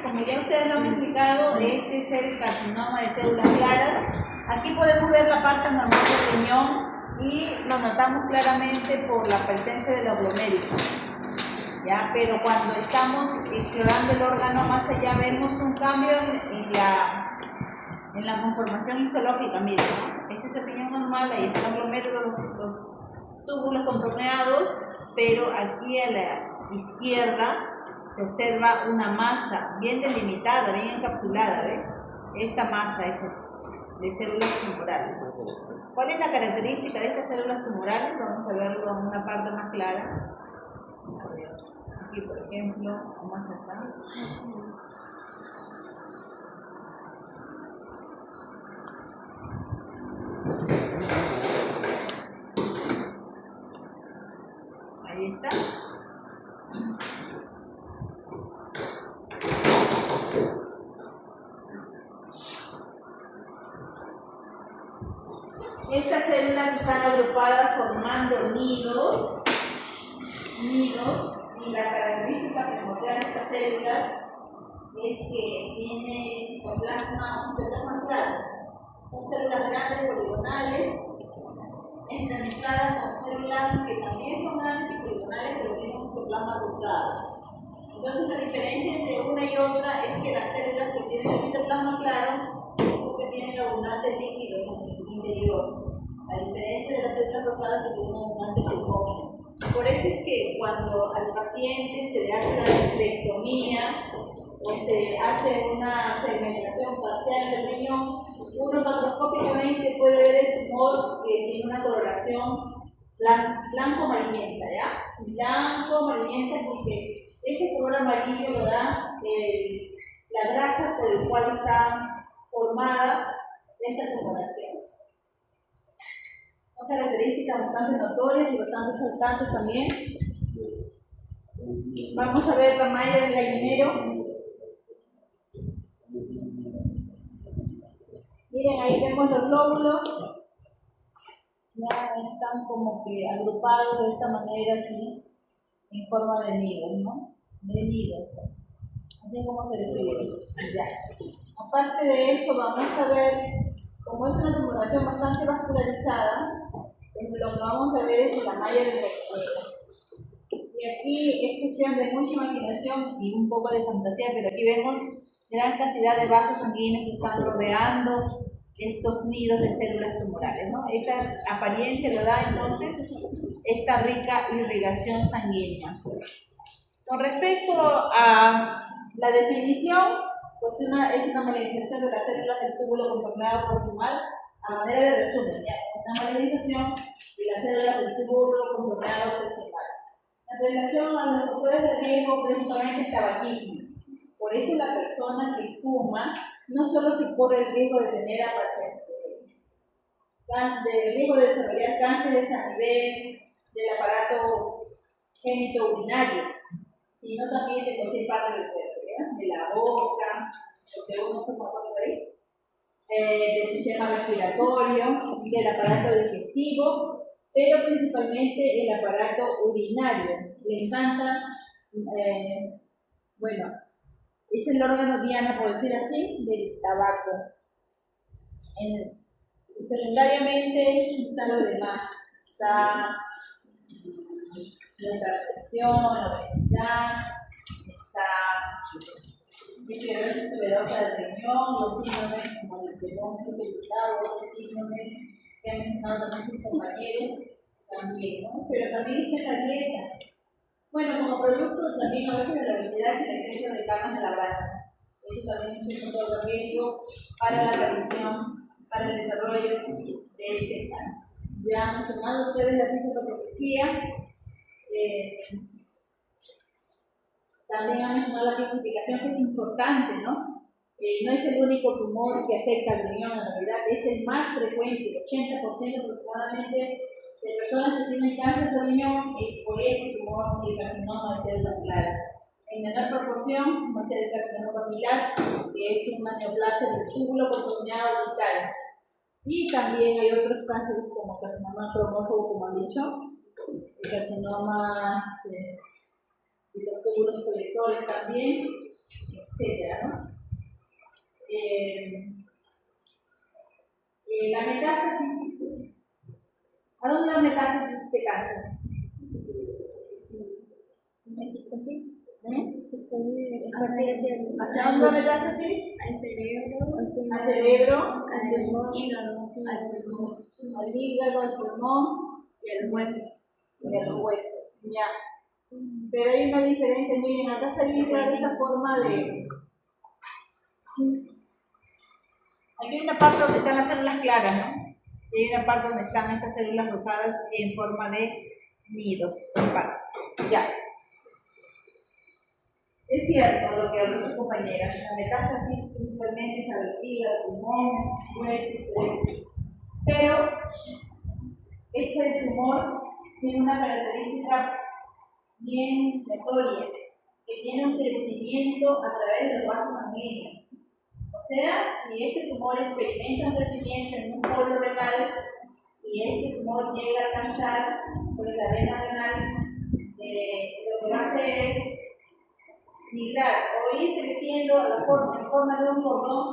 como ya ustedes lo han explicado, este es el carcinoma de células claras. Aquí podemos ver la parte normal del riñón y lo notamos claramente por la presencia de los gloméricos. ¿Ya? Pero cuando estamos explorando el órgano más allá, vemos un cambio en la conformación histológica. Miren, ¿no? Este es el riñón normal, ahí están los glomérulos, los túbulos contorneados, pero aquí a la izquierda se observa una masa bien delimitada, bien encapsulada, ¿ves? Esta masa es de células tumorales. ¿Cuál es la característica de estas células tumorales? Vamos a verlo en una parte más clara. A ver, aquí por ejemplo, más acá. Ahí está. Estas células están agrupadas formando nidos, y la característica primordial de estas células es que tiene citoplasma claro. Son células grandes poligonales, entremezcladas con células que también son grandes y poligonales, pero tienen un citoplasma rosado. Entonces la diferencia entre una y otra es que las células que tienen el citoplasma claro es porque tienen abundantes líquidos en el interior. A diferencia de las células rosadas que tienen abundante glucógeno. Por eso es que cuando al paciente se le hace la vitrectomía o se hace una segmentación parcial del riñón, uno macroscópicamente puede ver el tumor que tiene una coloración blanco-amarillenta, ¿ya? Blanco-amarillenta porque ese color amarillo lo da la grasa por la cual está formada esta tumoración. Son características bastante notorias y bastante saltantes también. Vamos a ver la malla del gallinero. Miren, ahí vemos los lóbulos. Ya están como que agrupados de esta manera, así, en forma de nidos, ¿no? De nidos. Así como se describe. Ya. Aparte de eso, vamos a ver, como es una tumoración bastante vascularizada, lo que vamos a ver es la malla del gallinero. Y aquí es cuestión de mucha imaginación y un poco de fantasía, pero aquí vemos gran cantidad de vasos sanguíneos que están rodeando estos nidos de células tumorales, ¿no? Esa apariencia lo da entonces esta rica irrigación sanguínea. Con respecto a la definición, pues es una malinización de las células del túbulo contorneado proximal a manera de resumen, ¿ya? Una malinización de las células del túbulo contorneado proximal. En relación a los factores de riesgo, principalmente el tabaquismo. Por eso la persona que fuma no solo se corre el riesgo de tener de riesgo de desarrollar cánceres a nivel del aparato genitourinario, sino también de cualquier parte del cuerpo, ¿ya? De la boca, lo que uno fuma por ahí, del sistema respiratorio, del aparato digestivo, pero principalmente el aparato urinario. Le encanta, bueno, es el órgano diana, por decir así, del tabaco. Secundariamente está lo demás, está la hipertensión, la obesidad, está la fibrosis tuberosa del riñón, los síndromes como el de Bronco debilitado, los síndromes que han mencionado también sus compañeros, también, ¿no? Pero también está la dieta. Bueno, como producto también a veces de la obesidad y el exceso de carnes de la grasa. Eso también es un factor de riesgo para la aparición, para el desarrollo de este cáncer. Ya han mencionado ustedes la fisiopatología, también han mencionado la clasificación, que es importante, ¿no? No es el único tumor que afecta al riñón, en realidad es el más frecuente, el 80% aproximadamente de personas que tienen cáncer de riñón es por este tumor, el carcinoma de células claras. En menor proporción va a ser el carcinoma papilar, que es una neoplasia del túbulo contorneado distal. Y también hay otros cánceres como carcinoma cromófobo, como han dicho, el carcinoma de los túbulos colectores también, etc. metástasis de cáncer? ¿Hacia dónde metástasis? Al cerebro, al cerebro, al hígado, al hígado, al pulmón y al hueso. y a los huesos. Ya. Pero hay una diferencia, miren, acá está bien clara esta forma de. Aquí hay una parte donde están las células claras, ¿no? Y hay una parte donde están estas células rosadas en forma de nidos. Ya. Es cierto lo que habló su compañera, la metástasis principalmente es al hígado, pulmón, hueso, pero este tumor tiene una característica bien notoria, que tiene un crecimiento a través de los vasos sanguíneos. O sea, si este tumor experimenta un crecimiento en un polo renal y este tumor llega a alcanzar por la vena renal, lo que va a hacer es migrar o ir creciendo en forma de un cordón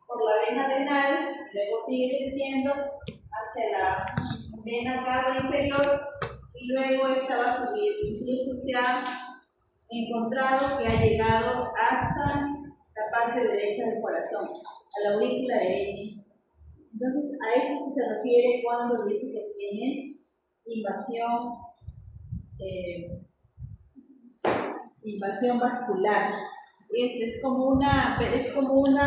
por la vena renal, luego sigue creciendo hacia la vena cava inferior y luego esta va a subir. Incluso se ha encontrado que ha llegado hasta la parte derecha del corazón, a la aurícula derecha. Entonces, a eso se refiere cuando dice que tiene invasión vascular. Eso es como una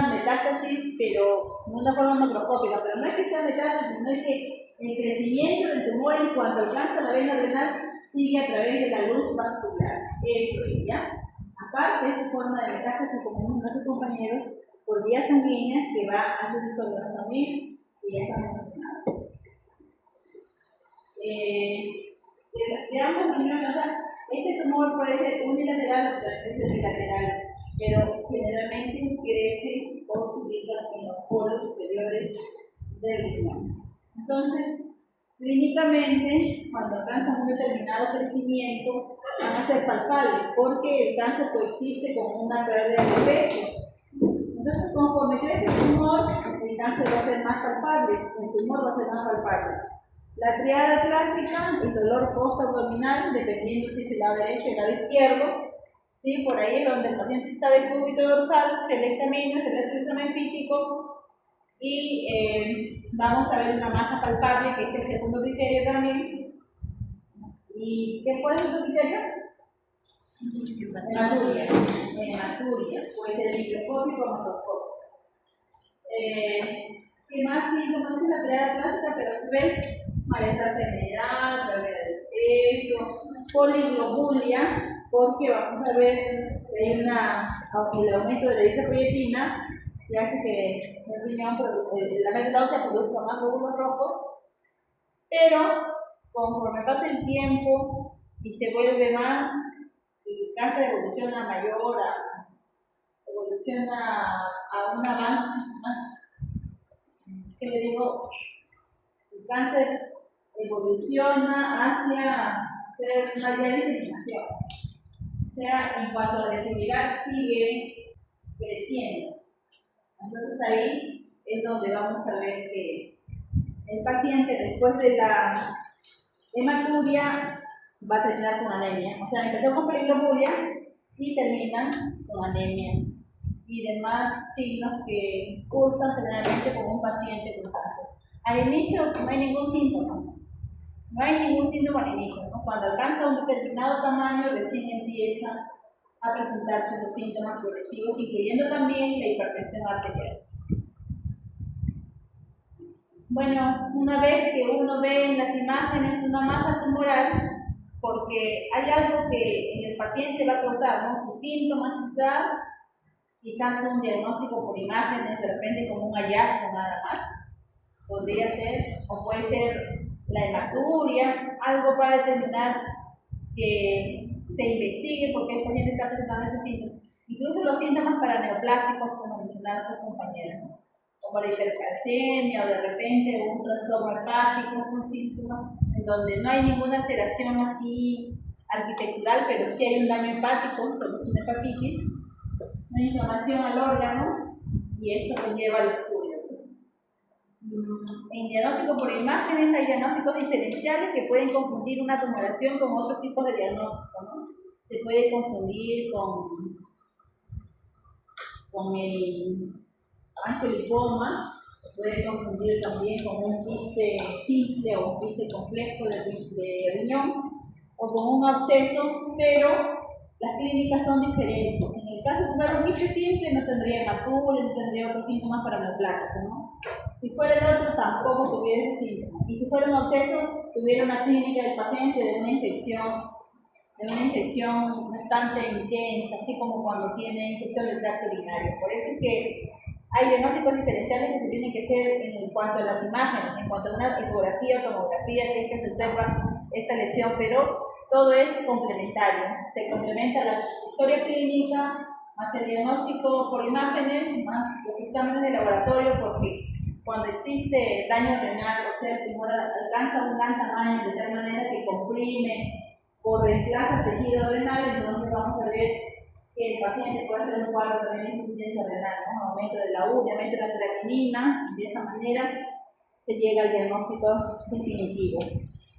metástasis, pero de una forma macroscópica. Pero no es que sea metástasis, sino es que el crecimiento del tumor en cuanto alcanza la vena renal sigue a través de la luz vascular. Eso es, ¿ya? Aparte de su forma de metástasis, como nuestros compañeros, por vías sanguíneas que va a su órganos también y ya está mencionado. De ambos riñones, o sea, este tumor puede ser unilateral o puede ser bilateral, pero generalmente crece o se ubica en los polos superiores del riñón. Entonces, clínicamente, cuando alcanzan un determinado crecimiento, van a ser palpables, porque el cáncer coexiste con una pérdida de peso. Entonces, conforme crece el tumor, el cáncer va a ser más palpable, el tumor va a ser más palpable. La triada clásica, el dolor post-abdominal, dependiendo si es el lado derecho o el lado izquierdo. ¿Sí? Por ahí es donde el paciente está de cúbito dorsal, se le examina, se le hace el examen físico y vamos a ver una masa palpable, que es el segundo criterio también. ¿Y qué fue el segundo criterio? Hematuria. Puede ser microscópico o macroscópico. ¿Qué más síntomas es la triada clásica? Pero ves malestar general, pérdida de peso, poliglobulia, porque vamos a ver que hay el aumento de la eritropoyetina que hace que el riñón, la médula ósea produzca más glóbulos rojos, pero conforme pasa el tiempo y se vuelve más, el cáncer evoluciona mayor, evoluciona a un avance más, ¿qué le digo? El cáncer evoluciona hacia ser una vía de diseminación. O sea, en cuanto a la lesividad sigue creciendo. Entonces ahí es donde vamos a ver que el paciente después de la hematuria va a terminar con anemia. O sea, empezó con poliglobulia y termina con anemia y demás signos que cursan generalmente con un paciente con cáncer. Al inicio no hay ningún síntoma. No hay ningún síntoma al inicio, ¿no? Cuando alcanza un determinado tamaño, recién empieza a presentarse los síntomas progresivos, incluyendo también la hipertensión arterial. Bueno, una vez que uno ve en las imágenes una masa tumoral, porque hay algo que en el paciente va a causar, ¿no? Sus síntomas quizás un diagnóstico por imágenes, de repente como un hallazgo nada más, podría ser, o puede ser la hematuria, algo para determinar que se investigue porque el paciente está presentando estos síntomas. Incluso los síntomas paraneoplásicos, como mencionaron sus compañeros, ¿no? Como la hipercalcemia o de repente un trastorno hepático, un síntoma en donde no hay ninguna alteración así arquitectural, pero sí hay un daño hepático, como una hepatitis, una inflamación al órgano, y esto conlleva al estudio. En diagnóstico por imágenes hay diagnósticos diferenciales que pueden confundir una tumoración con otros tipos de diagnóstico, ¿no? Se puede confundir con el angiolipoma, se puede confundir también con un quiste simple o un quiste complejo de riñón o con un absceso, pero las clínicas son diferentes. En el caso si fuera un quiste simple no tendría hematuro, no tendría otros síntomas paraneoplásicos, ¿no? Si fuera el otro tampoco tuviera esos síntomas. Y si fuera un absceso, tuviera una clínica del paciente de una infección bastante intensa, así como cuando tiene infección del tracto urinario. Por eso es que hay diagnósticos diferenciales que se tienen que hacer en cuanto a las imágenes, en cuanto a una ecografía o tomografía, si es que se observa esta lesión, pero todo es complementario. Se complementa la historia clínica, más el diagnóstico por imágenes, más los exámenes de laboratorio, porque cuando existe daño renal, o sea, el tumor alcanza un gran tamaño de tal manera que comprime o reemplaza tejido renal, entonces vamos a ver que el paciente puede tener un cuadro también de insuficiencia renal, ¿no? Aumento de la U, aumento de la creatinina, y de esa manera se llega al diagnóstico definitivo.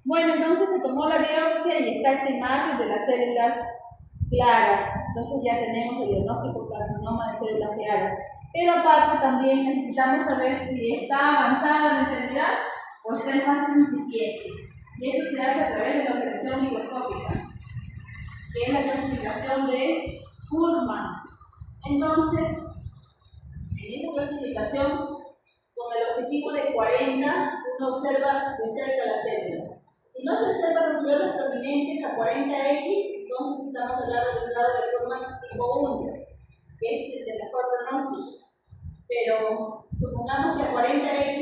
Bueno, entonces se tomó la biopsia y está esta imagen de las células claras. Entonces ya tenemos el diagnóstico carcinoma de células claras. Pero aparte también necesitamos saber si está avanzada la enfermedad o está en fase incipiente. Y eso se hace a través de la observación microscópica, que es la clasificación de Fuhrman. Entonces, en esa clasificación, con el objetivo de 40, uno observa de cerca la célula. Si no se observan nucleolos prominentes a 40X, entonces estamos hablando de un grado de forma tipo 1, que es el de mejor pronóstico. Pero supongamos que a 40X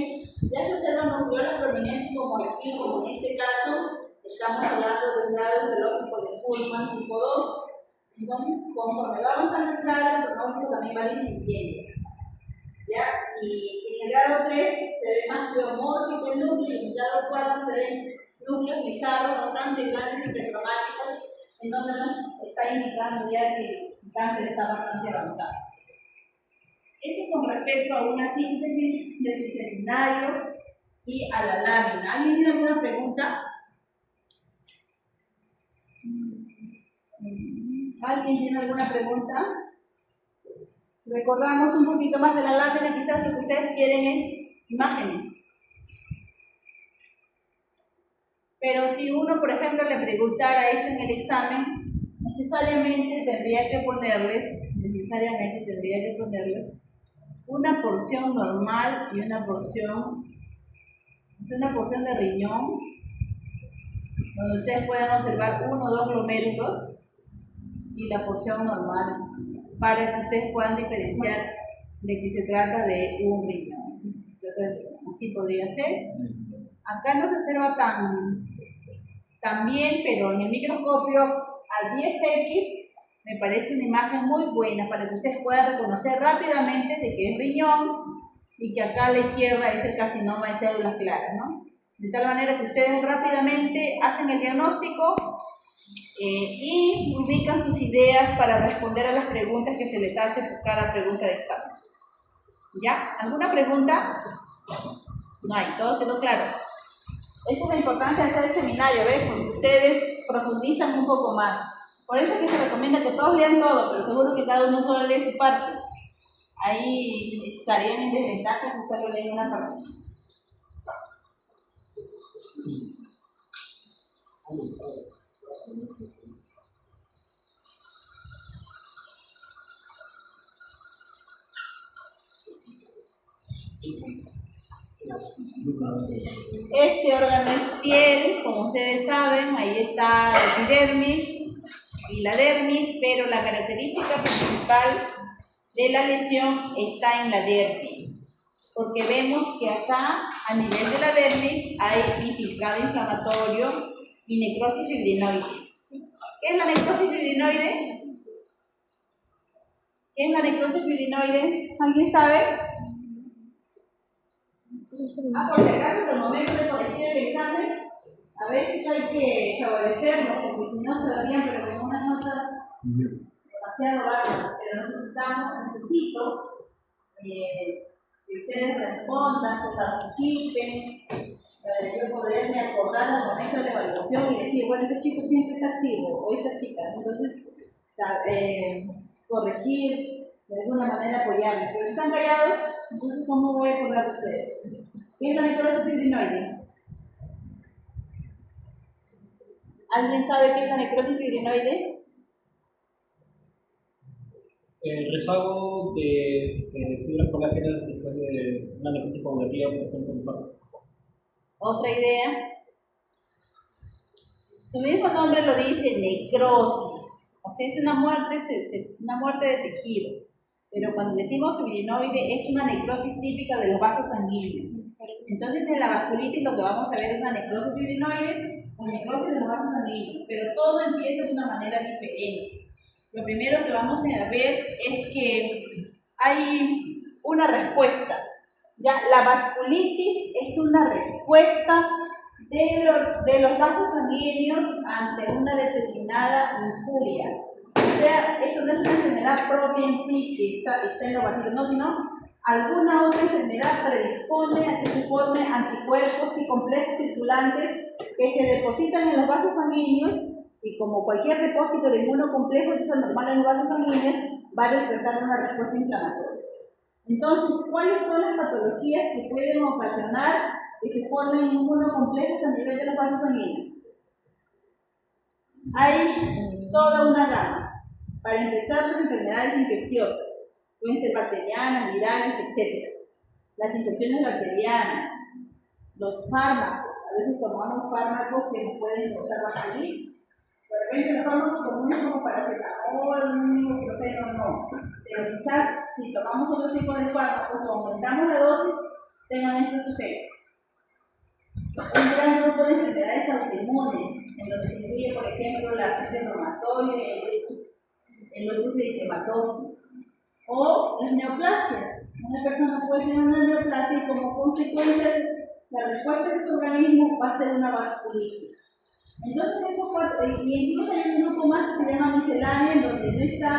ya se observan nucleolos prominentes como aquí, como en este caso, estamos hablando de un grado biológico de Fuhrman tipo 2. Entonces, conforme va avanzando el grado, el pronóstico también va disminuyendo. ¿Ya? Y en el grado 3 se ve más pleomórfico el núcleo, y en el grado 4 se ven núcleos bizarros bastante grandes y hipercromáticos, en donde nos está indicando ya que el cáncer está bastante avanzado. Eso con respecto a una síntesis de su seminario y a la lámina. ¿Alguien tiene alguna pregunta? ¿Alguien tiene alguna pregunta? Recordamos un poquito más de la lámina, quizás lo que ustedes quieren es imágenes. Pero si uno, por ejemplo, le preguntara esto en el examen, necesariamente tendría que ponerles una porción normal y una porción de riñón, donde ustedes puedan observar 1 o 2 glomérulos y la porción normal, para que ustedes puedan diferenciar de que se trata de un riñón. Así podría ser. Acá no se observa tan bien, pero en el microscopio a 10X me parece una imagen muy buena para que ustedes puedan reconocer rápidamente de que es riñón y que acá a la izquierda es el carcinoma de células claras, ¿no? De tal manera que ustedes rápidamente hacen el diagnóstico y ubican sus ideas para responder a las preguntas que se les hace por cada pregunta de examen. ¿Ya? ¿Alguna pregunta? No hay, todo quedó claro. Esa es la importancia de hacer el seminario, ¿ves? Porque ustedes profundizan un poco más. Por eso es que se recomienda que todos lean todo, pero seguro que cada uno solo lee su parte. Ahí estarían en desventaja si solo leen una parte. Este órgano es piel, como ustedes saben, ahí está la epidermis y la dermis, pero la característica principal de la lesión está en la dermis, porque vemos que acá, a nivel de la dermis, hay infiltrado inflamatorio y necrosis fibrinoide. ¿Qué es la necrosis fibrinoide? ¿Qué es la necrosis fibrinoide? ¿Alguien sabe? Por si acaso, al momento de corregir el examen, a veces hay que favorecerlo, porque si no se darían, pero con unas notas demasiado bajas. Pero necesito que ustedes respondan, que participen, para que yo poderme acordar al momento de la evaluación y decir, bueno, este chico siempre está activo, o esta chica, entonces corregir, de alguna manera apoyarles, pero están callados, entonces ¿cómo voy a acordar de ustedes? ¿Qué es la necrosis fibrinoide? ¿Alguien sabe qué es la necrosis fibrinoide? Rezago de fibras colágenas después de una necrosis coagulativa, por ejemplo, en parte. ¿Otra idea? Su mismo nombre lo dice, necrosis. O sea, es una muerte de tejido. Pero cuando decimos fibrinoide es una necrosis típica de los vasos sanguíneos. Entonces en la vasculitis lo que vamos a ver es una necrosis fibrinoide o necrosis de los vasos sanguíneos. Pero todo empieza de una manera diferente. Lo primero que vamos a ver es que hay una respuesta. Ya, la vasculitis es una respuesta de los vasos sanguíneos ante una determinada injuria. O sea, esto no es una enfermedad propia en sí que está en los vasos, no, sino alguna otra enfermedad predispone a que se formen anticuerpos y complejos circulantes que se depositan en los vasos sanguíneos y como cualquier depósito de inmunocomplejo es anormal en los vasos sanguíneos, va a despertar una respuesta inflamatoria. Entonces, ¿cuáles son las patologías que pueden ocasionar que se formen inmunocomplejos a nivel de los vasos sanguíneos? Hay toda una gama. Para empezar, las enfermedades infecciosas. Pueden ser bacterianas, virales, etc. Las infecciones bacterianas, los fármacos. A veces tomamos fármacos que nos pueden causar vasculitis. De repente los fármacos comunes como paracetamol, ibuprofeno, no. Pero quizás si tomamos otro tipo de fármacos o aumentamos la dosis, tengan estos efectos. Un gran grupo de enfermedades autoinmunes, en donde se incluye, por ejemplo, la artritis reumatoide, el lupus eritematoso, o las neoplasias. Una persona puede tener una neoplasia y como consecuencia la respuesta de su organismo va a ser una vasculitis. Entonces, y incluso hay un grupo más que se llama miscelánea, en donde no está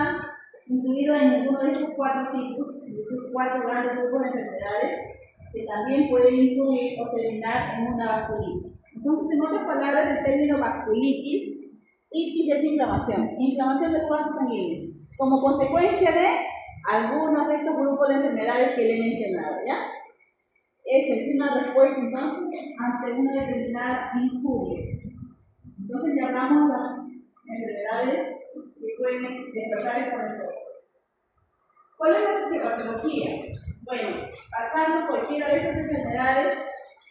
incluido en ninguno de estos cuatro tipos, de estos cuatro grandes grupos de enfermedades, que también pueden influir o terminar en una vasculitis. Entonces, en otras palabras, el término vasculitis, itis es inflamación de los vasos sanguíneos, como consecuencia de algunos de estos grupos de enfermedades que le he mencionado, ¿ya? Eso es una respuesta, entonces, ante una determinada injuria. Entonces, ya hablamos de las enfermedades que pueden despertar esta respuesta. ¿Cuál es la fisiopatología? Bueno, pasando cualquiera de estas enfermedades,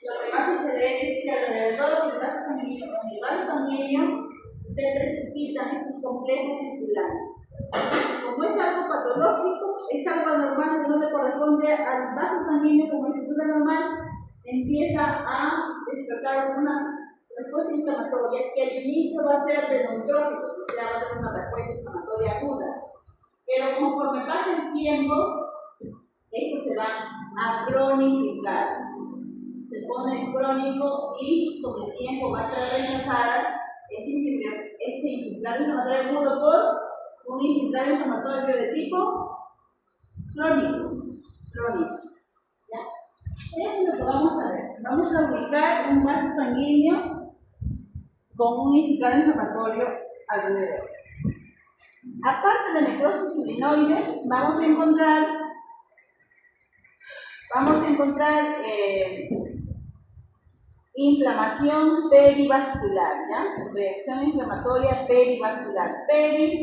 lo que va a suceder es que alrededor del vaso sanguíneo o del vaso sanguíneo se precipitan estos complejos circulares. Como es algo patológico, es algo anormal que no le corresponde al vaso sanguíneo como estructura normal, empieza a despertar una respuesta inflamatoria que al inicio va a ser de neutrófico, o sea, va a ser una respuesta inflamatoria aguda. Pero conforme pasa el tiempo, esto se va a cronificar. Se pone crónico y con el tiempo va a ser rechazada este infiltrado inflamatorio agudo por un infiltrado inflamatorio de tipo crónico. ¿Ya? Eso es lo que vamos a ver. Vamos a ubicar un vaso sanguíneo con un infiltrado inflamatorio alrededor. Aparte de necrosis fibrinoide, vamos a encontrar inflamación perivascular, ¿ya? Reacción inflamatoria perivascular. Peri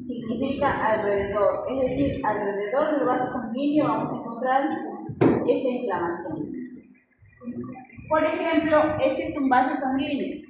significa alrededor, es decir, alrededor del vaso sanguíneo vamos a encontrar esta inflamación. Por ejemplo, este es un vaso sanguíneo.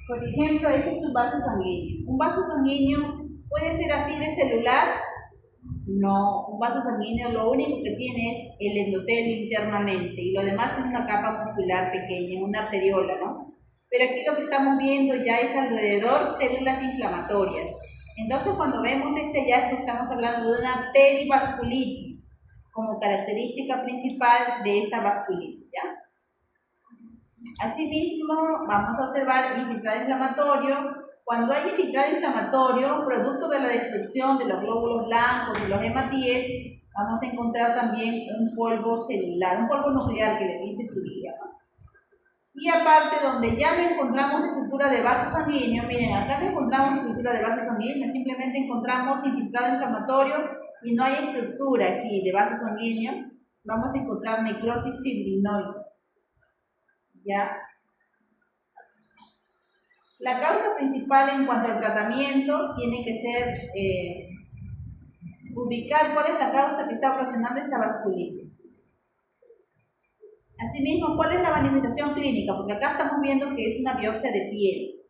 Por ejemplo, este es un vaso sanguíneo. ¿Un vaso sanguíneo puede ser así de celular? No, un vaso sanguíneo lo único que tiene es el endotelio internamente y lo demás es una capa muscular pequeña, una arteriola, ¿no? Pero aquí lo que estamos viendo ya es alrededor células inflamatorias. Entonces, cuando vemos este hallazgo, estamos hablando de una perivasculitis como característica principal de esta vasculitis, ¿ya? Asimismo, vamos a observar infiltrado inflamatorio. Cuando hay infiltrado inflamatorio, producto de la destrucción de los glóbulos blancos y los hematíes, vamos a encontrar también un polvo celular, un polvo nuclear que le dice Turilla, ¿no? Y aparte, donde ya no encontramos estructura de vaso sanguíneo, miren, acá no encontramos estructura de vaso sanguíneo, simplemente encontramos infiltrado inflamatorio y no hay estructura aquí de vaso sanguíneo, vamos a encontrar necrosis fibrinoide. ¿Ya? La causa principal en cuanto al tratamiento tiene que ser ubicar cuál es la causa que está ocasionando esta vasculitis. Asimismo, ¿cuál es la manifestación clínica? Porque acá estamos viendo que es una biopsia de piel.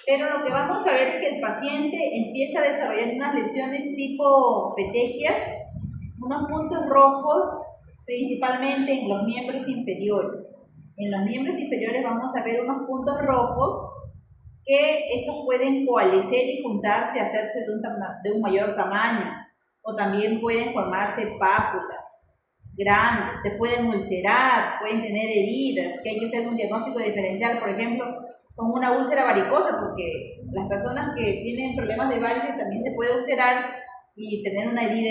Pero lo que vamos a ver es que el paciente empieza a desarrollar unas lesiones tipo petequias, unos puntos rojos, principalmente en los miembros inferiores. En los miembros inferiores vamos a ver unos puntos rojos que estos pueden coalescer y juntarse, hacerse de un mayor tamaño, o también pueden formarse pápulas grandes, se pueden ulcerar, pueden tener heridas, que hay que hacer un diagnóstico diferencial, por ejemplo, con una úlcera varicosa, porque las personas que tienen problemas de varices también se puede ulcerar y tener una herida,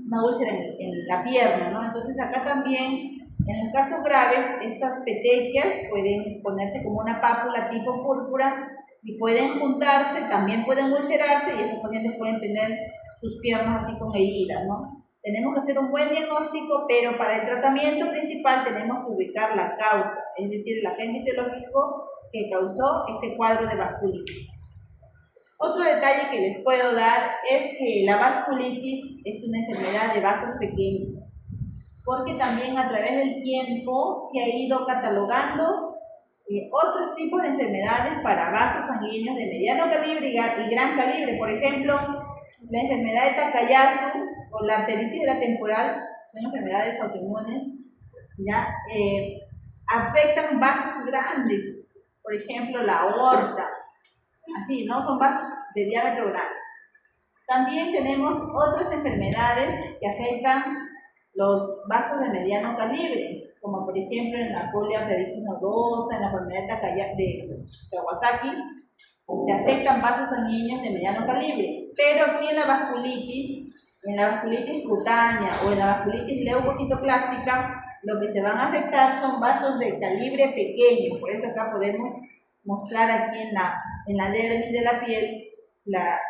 una úlcera en la pierna, ¿no? Entonces acá también, en los casos graves, estas petequias pueden ponerse como una pápula tipo púrpura y pueden juntarse, también pueden ulcerarse y estos pacientes pueden tener sus piernas así con heridas, ¿no? Tenemos que hacer un buen diagnóstico, pero para el tratamiento principal tenemos que ubicar la causa, es decir, el agente etiológico que causó este cuadro de vasculitis. Otro detalle que les puedo dar es que la vasculitis es una enfermedad de vasos pequeños, porque también a través del tiempo se ha ido catalogando otros tipos de enfermedades para vasos sanguíneos de mediano calibre y gran calibre. Por ejemplo, la enfermedad de Takayasu o la arteritis de la temporal son enfermedades autoinmunes, ¿ya? Afectan vasos grandes, por ejemplo la aorta, así, ¿no? Son vasos de diámetro grande. También tenemos otras enfermedades que afectan los vasos de mediano calibre, como por ejemplo en la poliarteritis nodosa, en la enfermedad de Kawasaki, se afectan vasos sanguíneos de mediano calibre. Pero aquí en la vasculitis cutánea o en la vasculitis leucocitoclástica, lo que se van a afectar son vasos de calibre pequeño. Por eso acá podemos mostrar aquí en la dermis de la piel la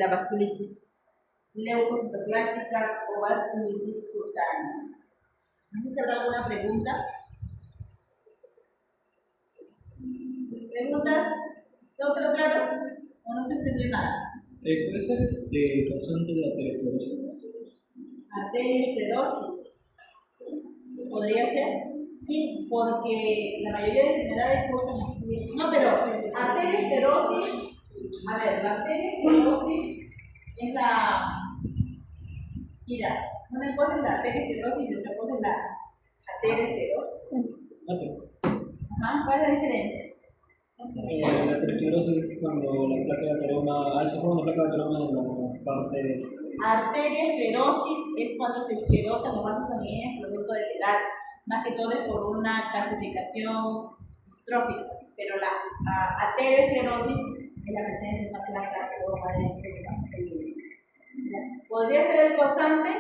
vasculitis leucocitoclástica o vasculitis cutánea. ¿No se habrá alguna pregunta? ¿Preguntas? ¿Todo quedó claro? ¿O no se entendió nada? ¿Puede ser causante de arteriosclerosis? Arteriosclerosis. ¿Podría ser? Sí, porque la mayoría de enfermedades causan. No, pero arteriosclerosis, a ver, la arteriosclerosis es la. Mira, una cosa es la arteriosclerosis y otra cosa es la arteriosclerosis. Ajá, ¿cuál es la diferencia? La arteriosclerosis es cuando la placa de ateroma, se forma una placa de ateroma en las partes. Arteriosclerosis es cuando se esclerosan los vasos sanguíneos producto de la edad, más que todo es por una calcificación distrófica, pero la arteriosclerosis es la presencia de una placa de ateroma dentro del vaso sanguíneo. Podría ser el causante,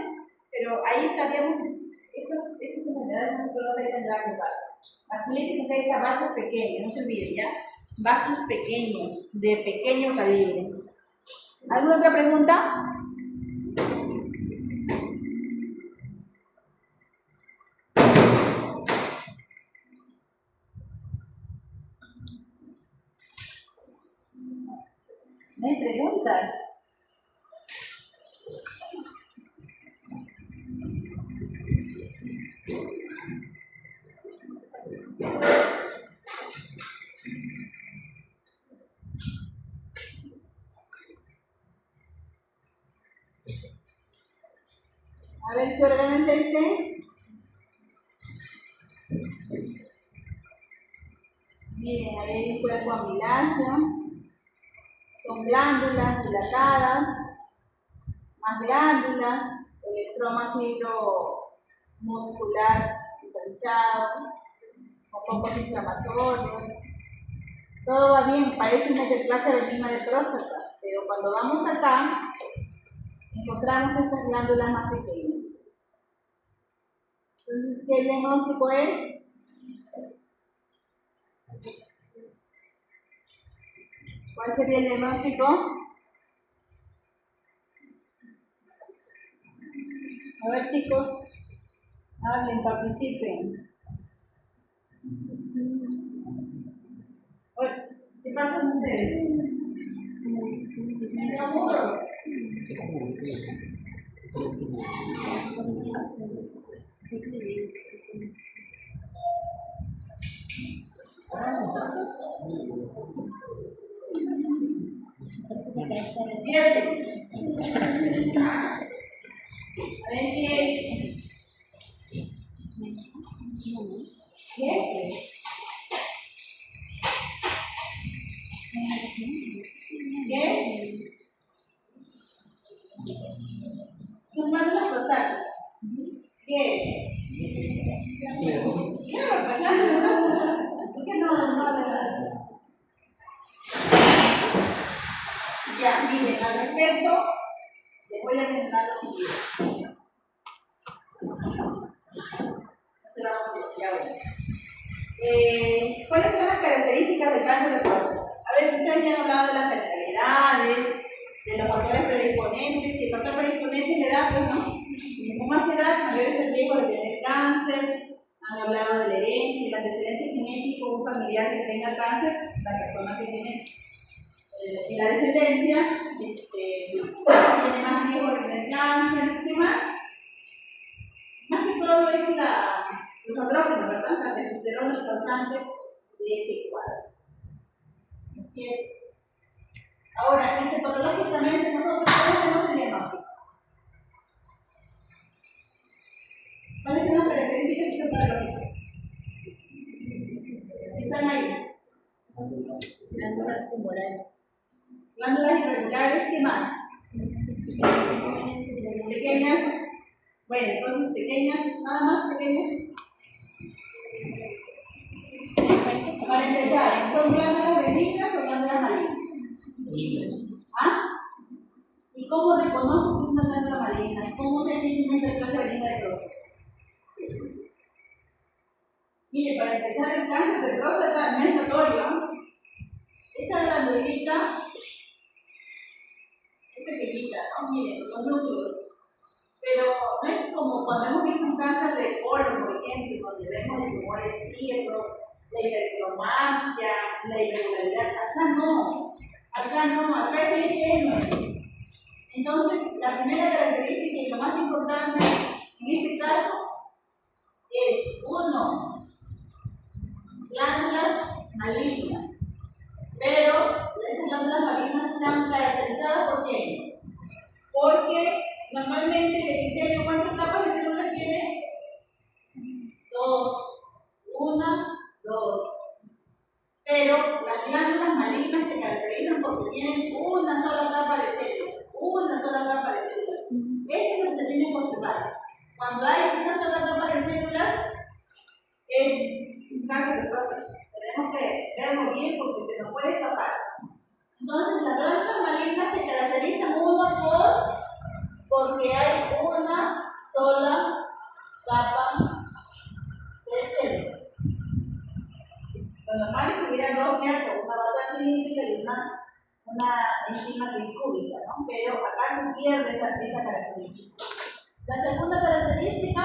pero ahí estaríamos, esas enfermedades no pueden afectar grandes vasos. La vasculitis afecta vasos pequeños, no se olviden, ¿ya? Vasos pequeños, de pequeño calibre. ¿Alguna otra pregunta? ¿No hay preguntas? A ver, ¿qué órgano es este? Miren, ahí hay un cuerpo ambuláceo. Son glándulas dilatadas, más glándulas, el estroma fibromuscular ensanchado, con pocos inflamatorios. Todo va bien, parece una hiperplasia benigna de próstata, pero cuando vamos acá, encontramos estas glándulas más pequeñas. Entonces, ¿qué diagnóstico es? ¿Cuál sería el diagnóstico? A ver, chicos, hablen, participen. Oye, ¿qué pasa con ustedes? ¿Están mudos? Despierten. A ver, ¿qué es? ¿Qué es? ¿Qué es? Son glándulas prostáticas. ¿Qué es? Claro, ¿por qué no? Ya, miren, al respecto, les voy a mencionar lo siguiente. ¿Cuáles son las características del cáncer de próstata? A ver, ustedes ya han hablado de las enfermedades, de los factores predisponentes. Si el factor predisponente es la edad, pues no. Mientras más edad, mayor es el riesgo de tener cáncer. Han hablado de la herencia, el antecedente genético, un familiar que tenga cáncer, la persona que tiene en la descendencia tiene más riesgo de tener cáncer. ¿Qué más? Más que todo es los andrógenos, ¿verdad? La testosterona es el causante de este cuadro. Así es. Ahora, patológicamente nosotros tenemos el diagnóstico. ¿Cuáles son las características fisiopatológicas? Están ahí. Glándulas tumorales. Glándulas irregulares, ¿qué más? Pequeñas. Bueno, entonces pequeñas, nada más pequeñas. Para empezar, ¿son glándulas benignas o glándulas malignas? ¿Ah? ¿Y cómo reconozco que es una glándula maligna? ¿Y cómo se tiene una hiperplasia benigna de próstata? Mire, para empezar, el cáncer de próstata no es notorio. Esta glandulita es pequeñita, ¿no? Miren, los núcleos. Pero no es como cuando hemos visto un cáncer de colon, por ejemplo, donde vemos el tumor esquirro, la hipercromasia, la irregularidad. Acá no, acá es bien tenue. Entonces, la primera característica y lo más importante en este caso es, 1, glándulas malignas. Pero estas glándulas malignas están caracterizadas ¿por qué? Porque normalmente el epitelio, ¿cuántas capas de células tiene? 2. 1, 2. Pero las glándulas malignas se caracterizan porque tienen una sola capa de células. Una sola capa de células. Eso es lo que se tiene que observar. Cuando hay una sola capa de células, es un cáncer de próstata. Tenemos que verlo bien porque se nos puede escapar. Entonces, las glándulas malignas se caracterizan porque hay una sola capa de células. Lo normal es que hubiera dos, ¿cierto? Una basal cilíndrica y una enzima tricúbica, ¿no? Pero acá se pierde esa característica. La segunda característica,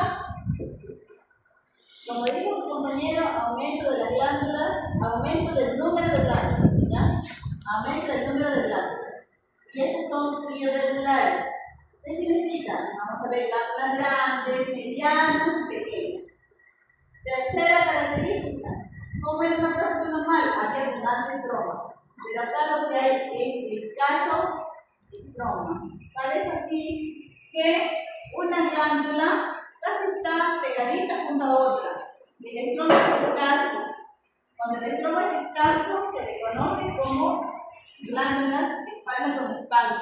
como dijo su compañero, aumento de las glándulas, aumento del número de glándulas, ¿ya? Aumento del número de glándulas. Y estas son irregulares. ¿Qué significa? Vamos a ver glándulas grandes, medianas y pequeñas. Tercera característica, como es una próstata normal, hay abundante estroma. Pero acá lo que hay es escaso estroma. Tal es así que una glándula casi está pegadita junto a otra. El estroma es escaso. Cuando el estroma es escaso, se le conoce como glándulas espalda con espalda.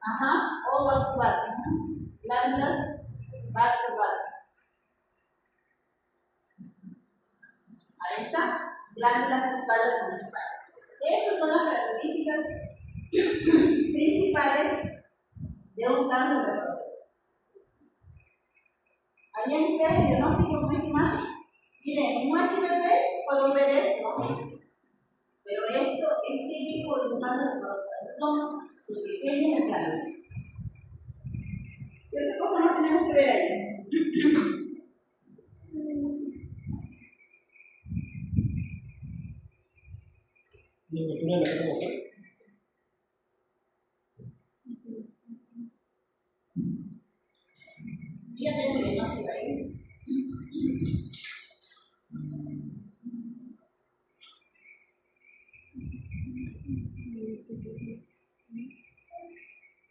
Ajá, o back to back. Glándulas back to back. Ahí está, glándulas espalda con espalda. Estas son las características principales de un cáncer de próstata. Allá en ustedes el diagnóstico como es imagen. Miren, un HPV puedo ver esto, pero esto es típico de un cáncer de próstata. Son sus pequeñas glándulas. ¿Qué otra cosa no tenemos que ver ahí? ¿La cultura de la cara mostrar? Ya tengo el diagnóstico ahí.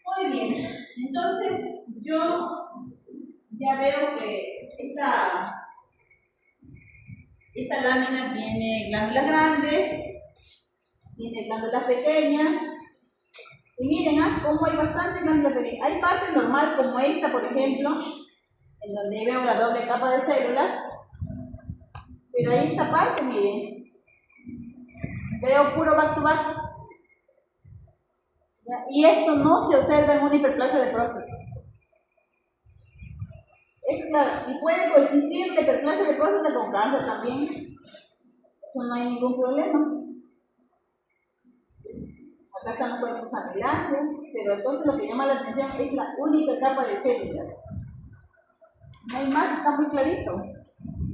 Muy bien, entonces yo ya veo que esta lámina tiene glándulas grandes, tiene glándulas pequeñas. Y miren, cómo hay bastantes glándulas pequeñas. Hay partes normales como esta, por ejemplo, en donde veo la doble capa de células. Pero ahí esta parte, miren, veo puro back to back. ¿Ya? Y esto no se observa en una hiperplasia de próstata. Es claro, y puede coexistir la hiperplasia de próstata con cáncer también. Eso no hay ningún problema. Acá están los cuerpos amiláceos, pero entonces lo que llama la atención es la única capa de células. No hay más, está muy clarito.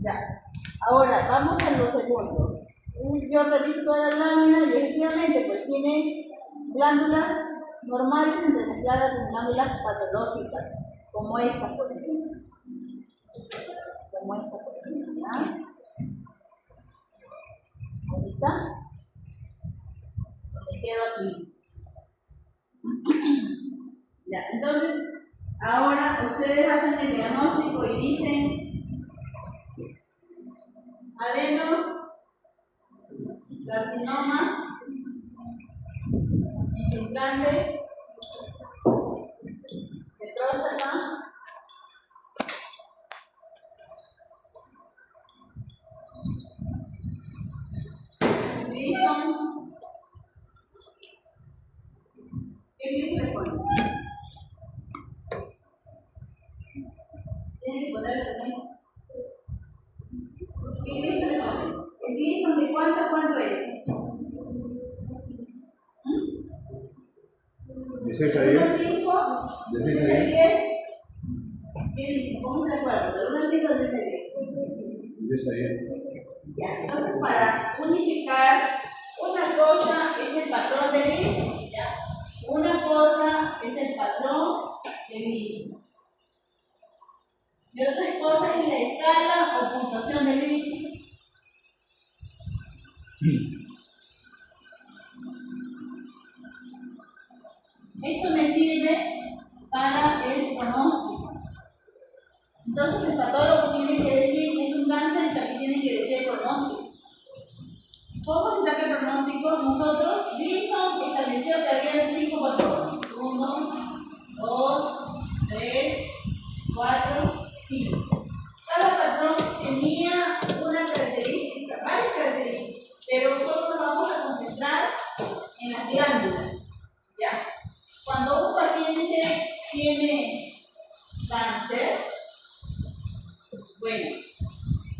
Ya. Ahora, vamos a lo segundo. Yo reviso toda la lámina y efectivamente pues tiene glándulas normales entremezcladas con glándulas patológicas, como esta, por ejemplo. Como esta, por ejemplo. ¿Ya? Ahí está. Me quedo aquí. Ya, entonces, ahora ustedes hacen el diagnóstico y dicen adeno, carcinoma, implante de próstata, Gleason. ¿Qué Gleason le ponen? Tienen que ponerle permiso. ¿Qué Gleason le ponen? ¿El Gleason de cuánto a cuánto es? 16 a 10. 5, 16 a 10. 10. ¿Qué dicen? ¿Cómo se acuerdan? De 1 al 5 al 10. 10 a 10. Ya, entonces para unificar, una cosa es el patrón del mismo, ¿ya? Una cosa es el patrón del mismo. Y otra cosa es la escala o puntuación del mismo. Esto me sirve para el pronóstico. Entonces el patólogo tiene que decir que es un cáncer y también tiene que decir el pronóstico. ¿Cómo se saca el pronóstico? Nosotros, Gleason estableció que había 5 patrones. 1, 2, 3, 4, 5. Cada patrón tenía una característica, varias características, pero solo nos vamos a concentrar en las glándulas. ¿Ya? Cuando un paciente tiene cáncer, bueno,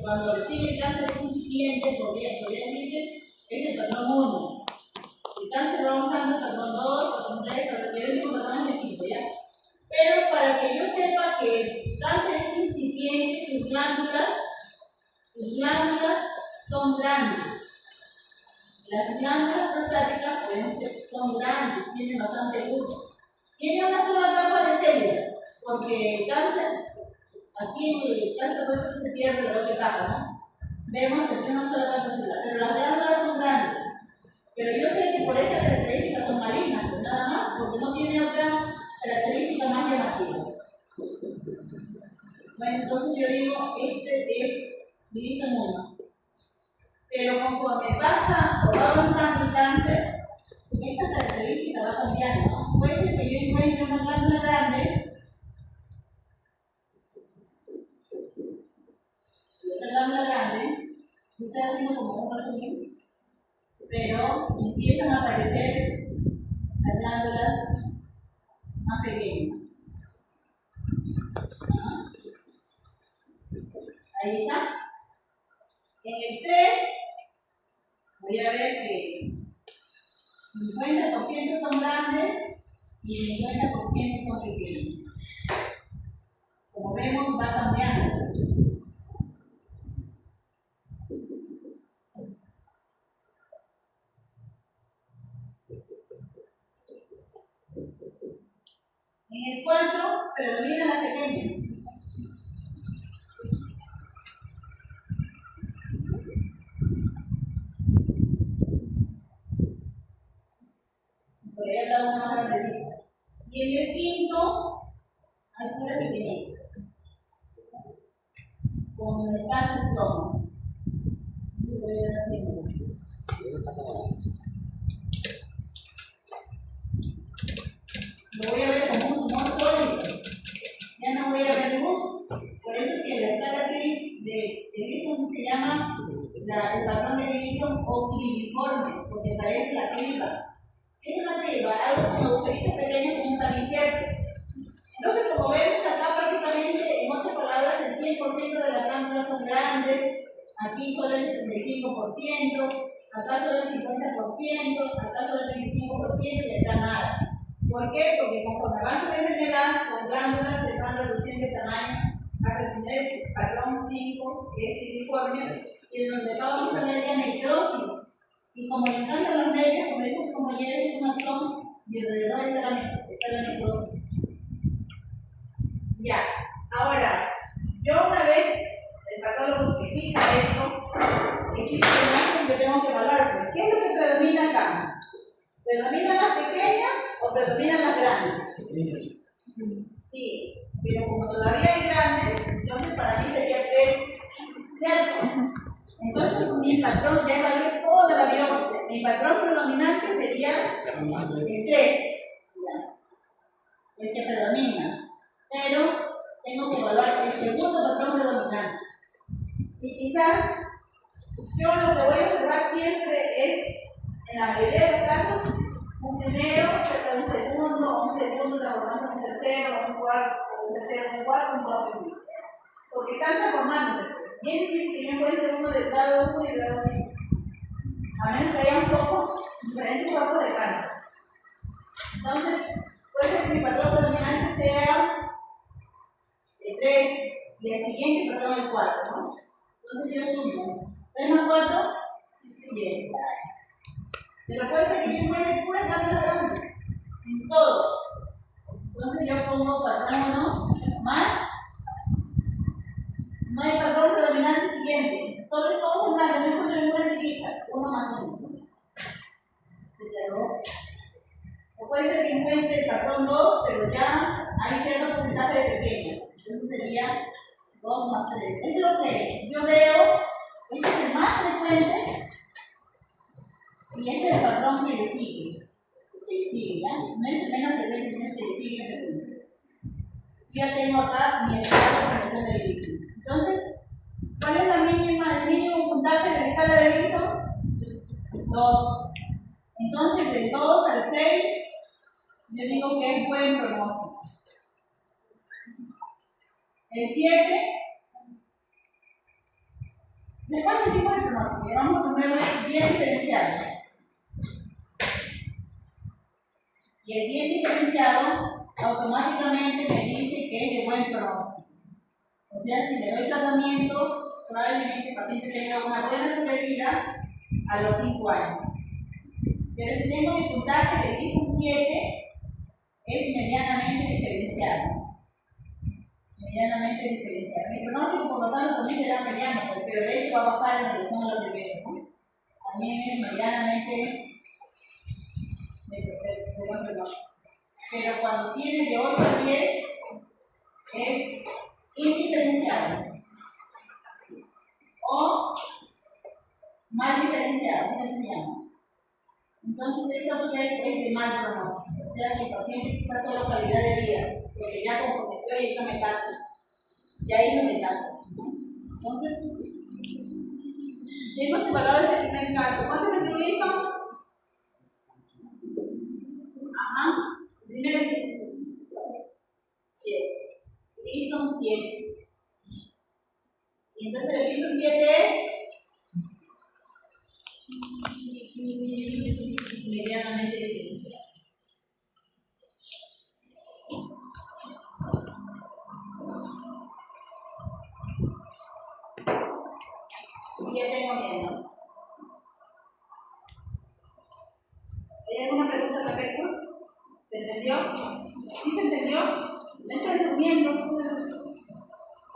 cuando recibe el cáncer es incipiente, podría decirse, es el patrón 1. El cáncer va avanzando, patrón 2, patrón 3, hasta que el último patrón es el 5, ¿ya? Pero para que yo sepa que el cáncer es incipiente, sus glándulas son grandes. Las glándulas prostáticas son grandes, tienen bastante luz. Tiene una sola capa de células, porque el cáncer, aquí el cáncer se pierde la doble capa, ¿no? Vemos que tiene una sola capa de células, pero las glándulas son grandes. Pero yo sé que por esta característica son malignas, pues nada más, porque no tiene otra característica más llamativa. cambiando, ¿no? Puede ser que yo encuentre una glándula grande, estoy haciendo como un resumen, pero empiezan a aparecer las glándulas más pequeñas. ¿Ah? Ahí está. En el 3 voy a ver que 50% son grandes y el 50% son pequeños. Como vemos, va cambiando. En el 4 predominan las pequeñas. Por ahí hablamos más grandecitas. Y en el 5 hay puras pequeñitas. Con el caso estómago. Lo voy a ver como un tumor sólido. Ya no voy a ver luz. Por eso que la escala de Gleason se llama el patrón de Gleason o cliviforme, porque parece la criba. Es una criba, algo con agujeritos pequeños como un tamicete. Entonces, como vemos acá prácticamente, en otras palabras, el 100% de las glándulas son grandes, aquí solo el 75%, acá solo el 50%, acá solo el 25% y acá nada. ¿Por qué? Porque conforme avanza la enfermedad, las glándulas se van reduciendo de tamaño hasta tener el patrón 5, que es crisiforme, y en donde vamos a tener ya necrosis. Y como le encantan los medios, como dijo mi compañero, es un acción y alrededor está la necrosis. Ya, ahora, yo una vez el patólogo que fija esto, existe que tengo que evaluar, pues, ¿qué es lo que predomina acá? ¿Predominan las pequeñas o predominan las grandes? Sí, pero como todavía hay grandes, entonces para mí sería 3, ¿cierto? Entonces mi patrón, ya evalué toda la biopsia, mi patrón predominante sería el 3, el que predomina, pero tengo que evaluar el segundo patrón predominante. Y quizás yo lo que voy a observar siempre es, en la mayoría de los casos, un primero, cerca de un segundo transformándose en un tercero, un cuarto, un cuarto, y porque están transformándose. Bien difícil que yo encuentre uno de grado 1 y grado 5. A menos que haya un poco diferentes cuerpos de cáncer. Entonces, puede ser que mi patrón predominante sea el 3 y el siguiente patrón el 4, ¿no? Entonces yo sumo 3 más 4, 7. Pero puede ser que yo encuentre pura glándulas grandes, en todo. Entonces yo pongo patrón 1 más, no hay patrón predominante siguiente. Todos son grandes, no encuentro ninguna chiquita, 1 más 1. Sería 2. O puede ser que encuentre el patrón 2, pero ya hay cierto porcentaje de pequeñas. Entonces sería 2 más 3. Esto es lo que yo veo, este es el más frecuente y este es el patrón que le sigue. ¿Ya? No es el menos frecuente, sino el que le sigue la frecuencia. Yo ya tengo acá mi escala de función de Gleason. Entonces, ¿cuál es el mínimo puntaje de la escala de Gleason? 2. Entonces, del 2 al 6, yo digo que es buen pronóstico. El 7, después decimos el pronóstico, vamos a ponerlo bien diferenciado. Y el bien diferenciado automáticamente me dice que es de buen pronóstico. O sea, si le doy tratamiento, probablemente el paciente tenga una buena sobrevida a los 5 años. Pero si tengo mi puntaje de Gleason 7, es medianamente diferenciado. Mi pronóstico, por lo tanto, también será mediano, pero de hecho va a bajar en relación a lo primero, ¿no? También es medianamente de buen pronóstico. Pero cuando tiene de 8 a 10, es indiferenciado. O mal diferenciado, ¿qué se llama? Entonces, esto es de mal pronóstico. sea mi paciente quizás solo calidad de vida, porque ya comprometió y hizo metástasis, ya hizo metástasis, ¿no? Entonces, hemos evaluado este primer caso. ¿Cuántos estudios hizo? Ajá, primero 7. Gleason 7. Y entonces el Gleason 7 es medianamente diferencial. Y ya tengo miedo. ¿Hay alguna pregunta al respecto? ¿Se entendió? ¿Sí se entendió? ¿Me está entendiendo?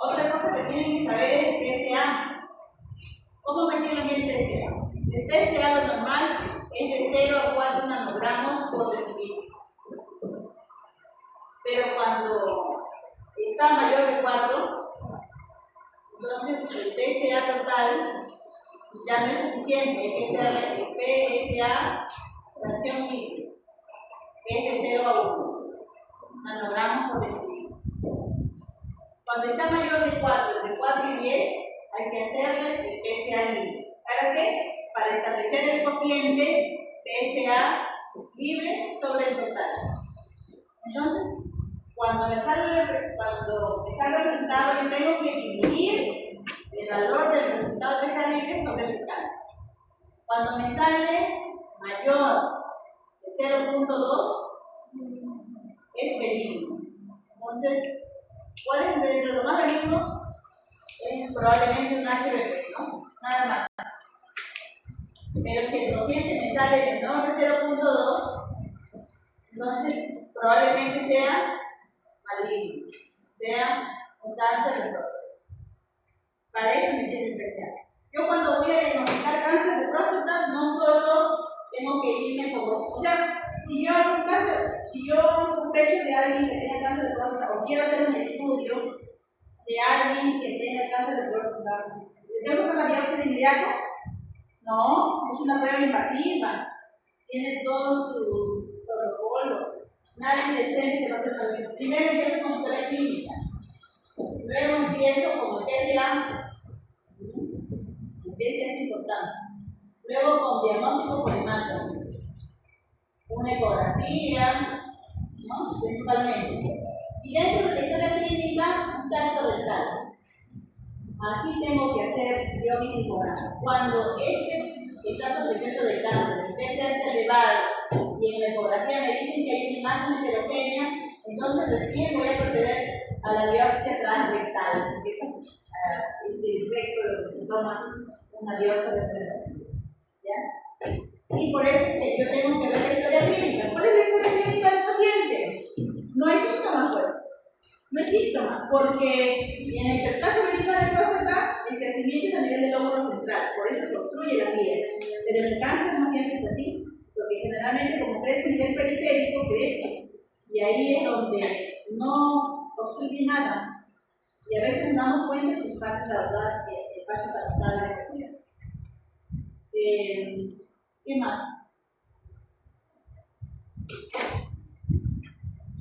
Otra cosa que tienen que saber es el PSA. ¿Cómo me sirve bien el PSA? El PSA lo normal es de 0 a 4 nanogramos por decilitro. Pero cuando está mayor de 4, entonces el PSA total ya no es suficiente, hay que hacer el PSA fracción libre, que es de 0 a 1 nanogramos por decilitro. Cuando está mayor de 4, entre 4 y 10, hay que hacerle el PSA libre. ¿Para qué? Para establecer el cociente PSA libre sobre el total. Entonces, cuando me salga el resultado, yo tengo que dividir el valor del resultado PSA libre sobre el total. Cuando me sale mayor de 0.2, es benigno. Entonces, ¿cuál es de lo más benigno? Es probablemente un HBP, ¿no? Nada más. Pero si el cociente me sale menor de 0.2, entonces probablemente sea maligno, sea un cáncer de próstata. Para eso me sirve el PSA. Yo cuando voy a diagnosticar cáncer de próstata, no solo tengo que irme como, o sea, si yo sospecho de alguien que tenga cáncer de próstata o quiero hacer un estudio de alguien que tenga cáncer de próstata, ¿le tengo que hacer la biopsia de inmediato? No, es una prueba invasiva, tiene todo su protocolo. Nadie decente que va a hacer la biopsia. Primero empiezo con historia clínica, luego empiezo con PSA. El PSA es importante. Luego con diagnóstico por hemátomo, una ecografía, ¿no? Principalmente. Y dentro de la historia clínica, un tacto rectal. Así tengo que hacer yo mi ecografía. Cuando el caso secreto de cáncer empieza a ser elevado y en la ecografía me dicen que hay una imagen heterogénea, entonces recién voy a proceder a la biopsia transrectal, que es directo de lo que se toma una biopsia de presentación. ¿Ya? Y por eso es que yo tengo que ver la historia clínica. ¿Cuál es la historia clínica del paciente? No hay síntomas, pues. No hay síntomas, porque en el caso de próstata, el crecimiento es a nivel del lóbulo central, por eso se obstruye la piel. Pero en el cáncer no siempre es así, porque generalmente como crece a nivel periférico, crece. Y ahí es donde no obstruye nada. Y a veces nos damos cuenta que pasa la verdad, que pasa la verdad de la ¿qué más?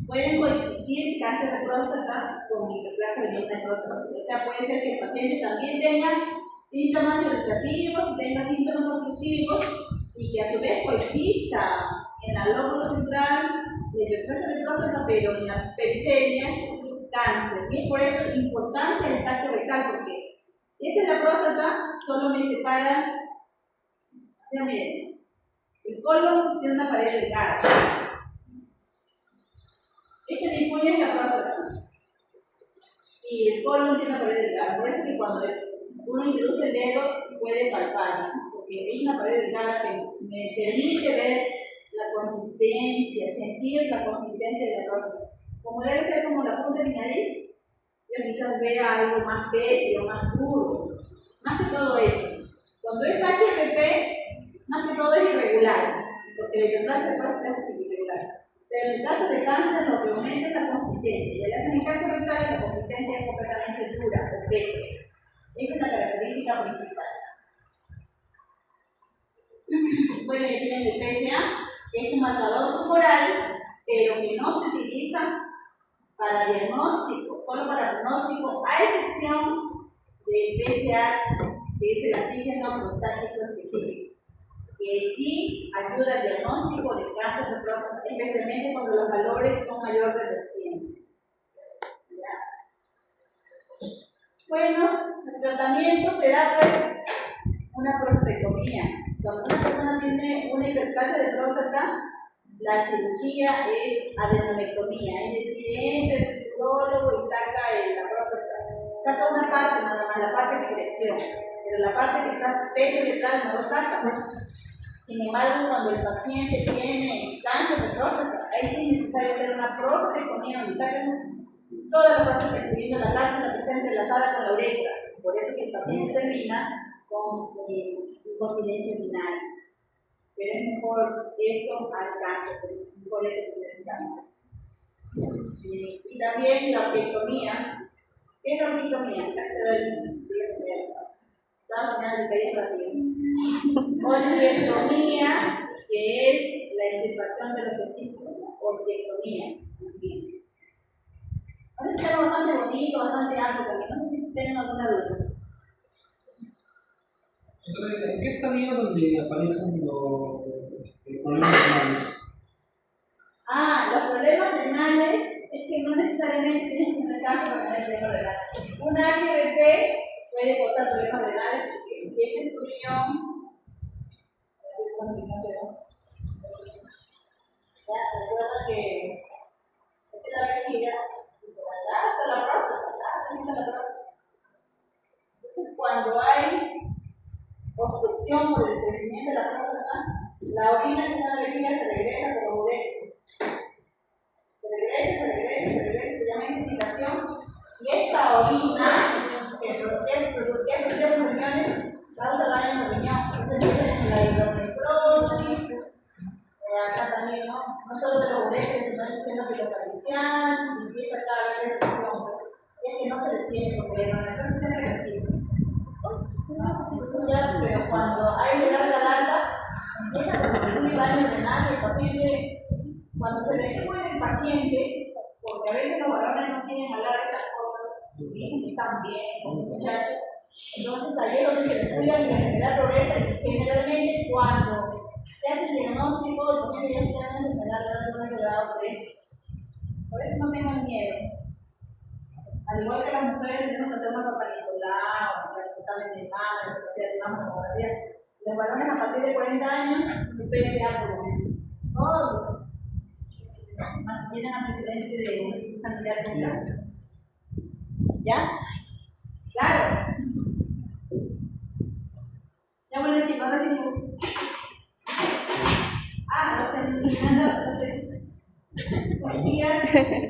Pueden coexistir cáncer de próstata con hiperplasia benigna de próstata. O sea, puede ser que el paciente también tenga síntomas irritativos, tenga síntomas obstructivos y que a su vez coexista en la lóbulo central de hiperplasia de próstata, pero en la periferia cáncer. Y es por eso importante el tacto rectal, porque si esta es la próstata, solo me separa. Ya miren, el colon tiene una pared delgada. Este difuño es la próstata. Y el colon tiene una pared delgada. Por eso que cuando uno introduce el dedo puede palpar, ¿no? Porque hay una pared delgada que me permite ver la consistencia, sentir la consistencia de la próstata. Como debe ser como la punta de mi nariz, yo quizás vea algo más pétreo, más duro. Más que todo eso. Cuando es HPP, más que todo es irregular, porque la hiperplasia de próstata es irregular. Pero en el caso de cáncer, lo que aumenta es la consistencia. Y al hacer el cáncer rectal, la consistencia es completamente dura, perfecta. Esa es la característica principal. Bueno, ya tienen el PSA, que es un marcador tumoral, para diagnóstico, solo para diagnóstico, a excepción del PCR, que es el antígeno prostático específico, que sí ayuda al diagnóstico de cáncer de próstata, especialmente cuando los valores son mayores de 200. Bueno, el tratamiento será pues una prostatectomía. Cuando una persona tiene una hiperplasia de próstata, la cirugía es adenomectomía, es decir, entra el urólogo y saca la próstata. Saca una parte nada más, la parte que creció, pero la parte que está penetrada no lo saca. Sin embargo, cuando el paciente tiene cáncer de próstata, ahí sí es necesario hacer una prostatectomía donde sacan toda la próstata, incluyendo la cápsula que está entrelazada con la uretra. Por eso que el paciente termina con incontinencia urinaria. Pero es mejor eso al cáncer, mejor eso que el cáncer. Y también la orquiectomía. ¿Qué es la orquiectomía? Orquiectomía, que es la extirpación de los testículos. Orquiectomía. Ahora está bastante bonito, bastante amplio, porque no sé si tienen alguna duda. Entonces, ¿en qué estadio donde aparecen los problemas renales? Los problemas renales es que no necesariamente tienes que tener cáncer para tener problemas renales. Un HBP puede causar problemas renales porque si este es tu riñón, recuerda que esta es la vejiga y por allá hasta la próstata, Entonces, cuando hay obstrucción por el crecimiento de la próstata, la orina que está en la vejiga se regresa por los uréteros. Se llama infiltración. Y esta orina que produce los riñones causa daño en los riñones. Entonces, la hidronefrosis, acá también, no solo de los uréteros, sino el sistema pilotarincial, empieza cada vez la presión. Es que no se detiene porque la hidronefrosis es reversible. Pero cuando hay de larga, empieza a producir daño renal y posible. Cuando se descuida el paciente, porque a veces los varones no quieren hablar de estas cosas, dicen que están bien con los muchachos, entonces ahí es donde se descuida y la enfermedad progresa, y generalmente cuando se hace el diagnóstico, el paciente ya tiene una enfermedad renal de grado 3. Por eso no tengan miedo. Al igual que las mujeres tenemos que hacer una papanicolada, o exámenes de mama, de mamografía. Los varones a partir de 40 años, ustedes ya por lo menos. Todos. Más si tienen antecedentes de un familiar con cáncer. ¿Ya? Claro. Ya bueno chicos, ahora sí. Los que buenos días.